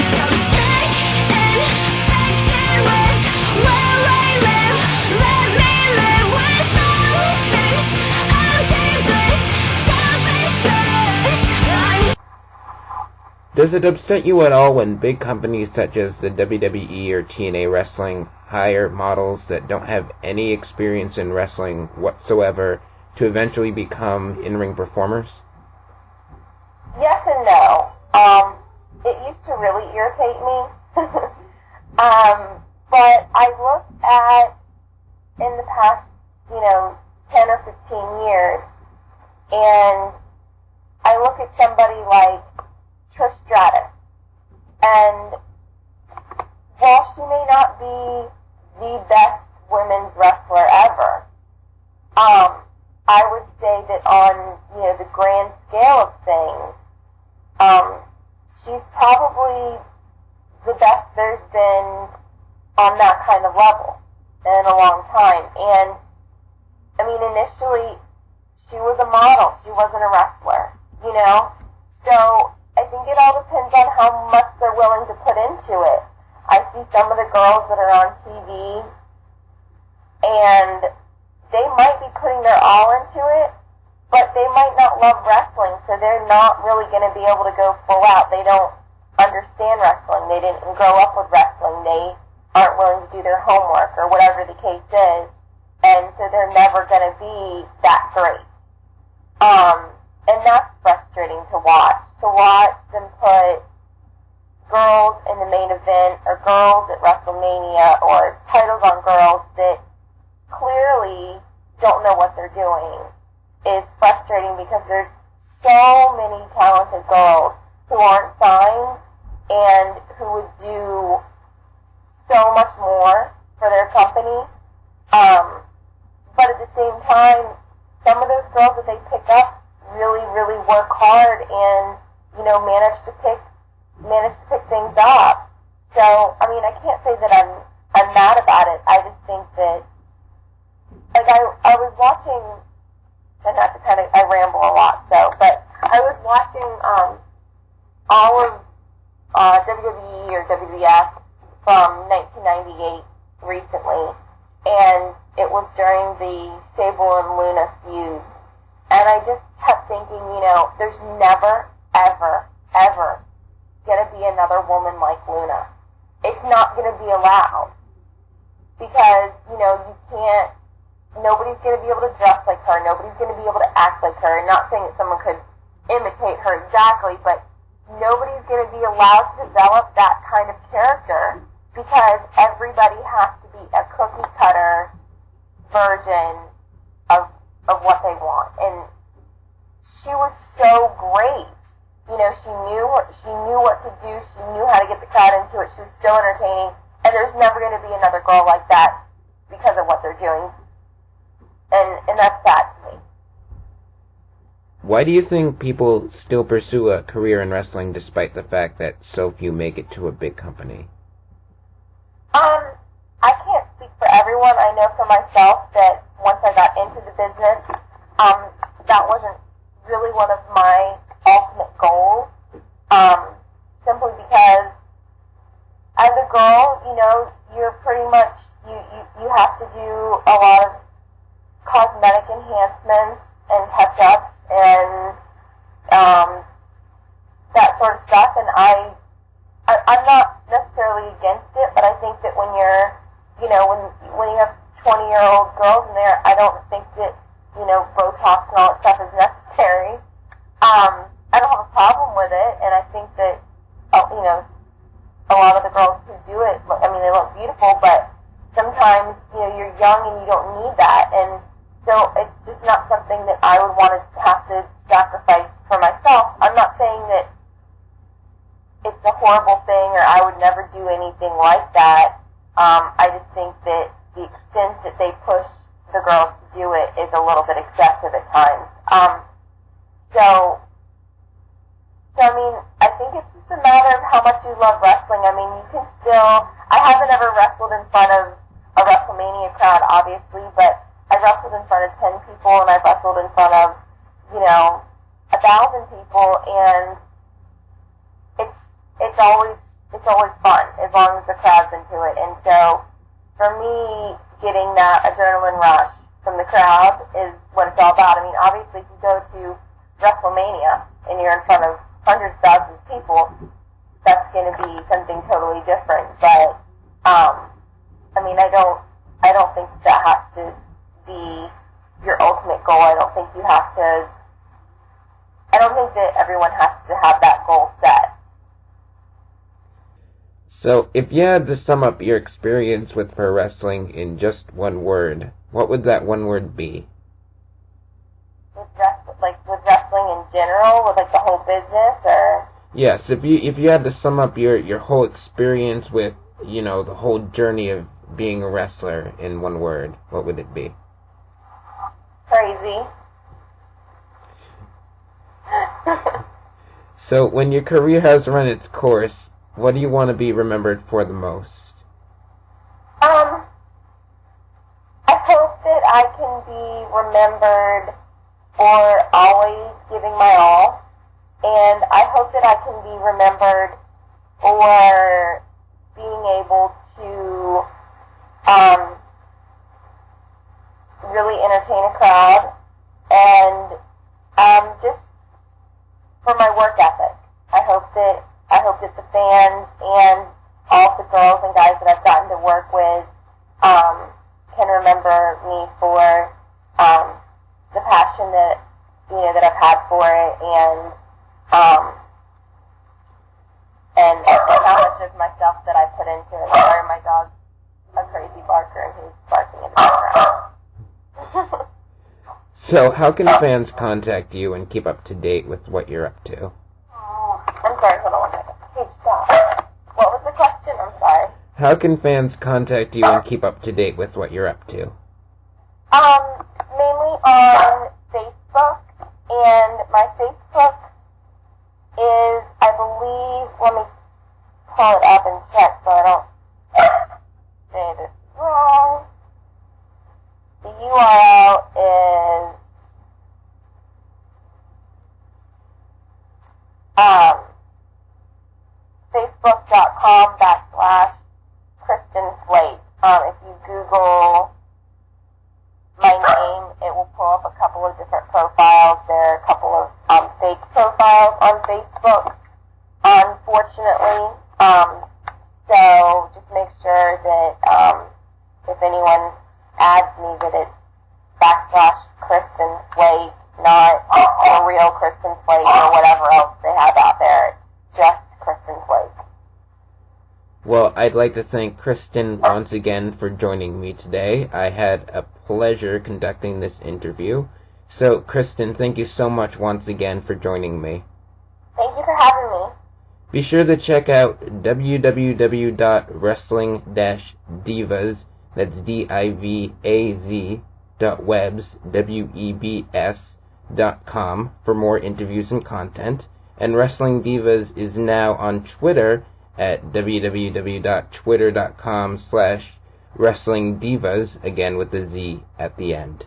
so sick, infected with where I live. Let me live with all this empty bliss, selfishness. Does it upset you at all when big companies such as the WWE or TNA Wrestling hire models that don't have any experience in wrestling whatsoever to eventually become in-ring performers? Yes and no. It used to really irritate me. But I look at, in the past, 10 or 15 years, and I look at somebody like Trish Stratus, and while she may not be the best women's wrestler ever, I would say that on, the grand scale of things, she's probably the best there's been on that kind of level in a long time. And, initially, she was a model. She wasn't a wrestler, So, I think it all depends on how much they're willing to put into it. I see some of the girls that are on TV, and they might be putting their all into it, but they might not love wrestling, so they're not really going to be able to go full out. They don't understand wrestling. They didn't grow up with wrestling. They aren't willing to do their homework, or whatever the case is, and so they're never going to be that great. And that's frustrating to watch them put girls in the main event, or girls at WrestleMania, or titles on girls that clearly don't know what they're doing. Is frustrating because there's so many talented girls who aren't signed and who would do so much more for their company. But at the same time, some of those girls that they pick up really, really work hard and, manage to pick things up. So, I can't say that I'm mad about it. I just think that, I was watching, and not to I ramble a lot, but I was watching all of WWE or WWF from 1998 recently, and it was during the Sable and Luna feud, and I just kept thinking, there's never, ever, ever going to be another woman like Luna. It's not going to be allowed, because, you can't, nobody's going to be able to dress like her. Nobody's going to be able to act like her. Not saying that someone could imitate her exactly, but nobody's going to be allowed to develop that kind of character, because everybody has to be a cookie-cutter version of what they want. And she was so great. She knew what to do. She knew how to get the crowd into it. She was so entertaining. And there's never going to be another girl like that because of what they're doing. And that's sad to me. Why do you think people still pursue a career in wrestling despite the fact that so few make it to a big company? I can't speak for everyone. I know for myself that once I got into the business, that wasn't really one of my ultimate goals. Simply because as a girl, you're pretty much, you have to do a lot of cosmetic enhancements and touch-ups and that sort of stuff, and I'm not necessarily against it, but I think that when you're, when you have 20-year-old girls in there, I don't think that, Botox and all that stuff is necessary. I don't have a problem with it, and I think that, a lot of the girls who do it, they look beautiful, but sometimes, you're young and you don't need that, and so it's just not something that I would want to have to sacrifice for myself. I'm not saying that it's a horrible thing or I would never do anything like that. I just think that the extent that they push the girls to do it is a little bit excessive at times. I think it's just a matter of how much you love wrestling. You can still, I haven't ever wrestled in front of a WrestleMania crowd, obviously, but I've wrestled in front of 10 people, and I've wrestled in front of, 1,000 people, and it's always it's always fun as long as the crowd's into it. And so for me, getting that adrenaline rush from the crowd is what it's all about. I mean, obviously, if you go to WrestleMania and you're in front of hundreds of thousands of people, that's going to be something totally different. But I mean, I don't think that has to be your ultimate goal. I don't think you have to. I don't think that everyone has to have that goal set. So, if you had to sum up your experience with pro wrestling in just one word, what would that one word be? With wrestling in general, with like the whole business, or Yes, if you had to sum up your whole experience with, you know, the whole journey of being a wrestler in one word, what would it be? crazy. So, when your career has run its course, what do you want to be remembered for the most? I hope that I can be remembered for always giving my all, and I hope that I can be remembered for being able to really entertain a crowd, and just for my work ethic. I hope that the fans and all the girls and guys that I've gotten to work with can remember me for the passion that I've had for it, and how much of myself that I put into it. Sorry, my dog's a crazy barker and he's barking in the background. So, how can fans contact you and keep up to date with what you're up to? I'm sorry, hold on one second. Hey, stop. What was the question? I'm sorry. How can fans contact you and keep up to date with what you're up to? Mainly on Facebook, and my Facebook is, I believe, let me pull it up and check so I don't say this wrong. The URL is facebook.com/Kristin Flake. If you Google my name, it will pull up a couple of different profiles. There are a couple of fake profiles on Facebook, unfortunately. So just make sure that if anyone adds me, that it's /Kristin Flake, not a real Kristin Flake or whatever else they have out there. It's just Kristin Flake. Well, I'd like to thank Kristin once again for joining me today. I had a pleasure conducting this interview. So, Kristin, thank you so much once again for joining me. Thank you for having me. Be sure to check out www.wrestling-divas, that's divaz.webs.com for more interviews and content. And Wrestling Divas is now on Twitter at www.twitter.com/wrestlingdivas, again with the Z at the end.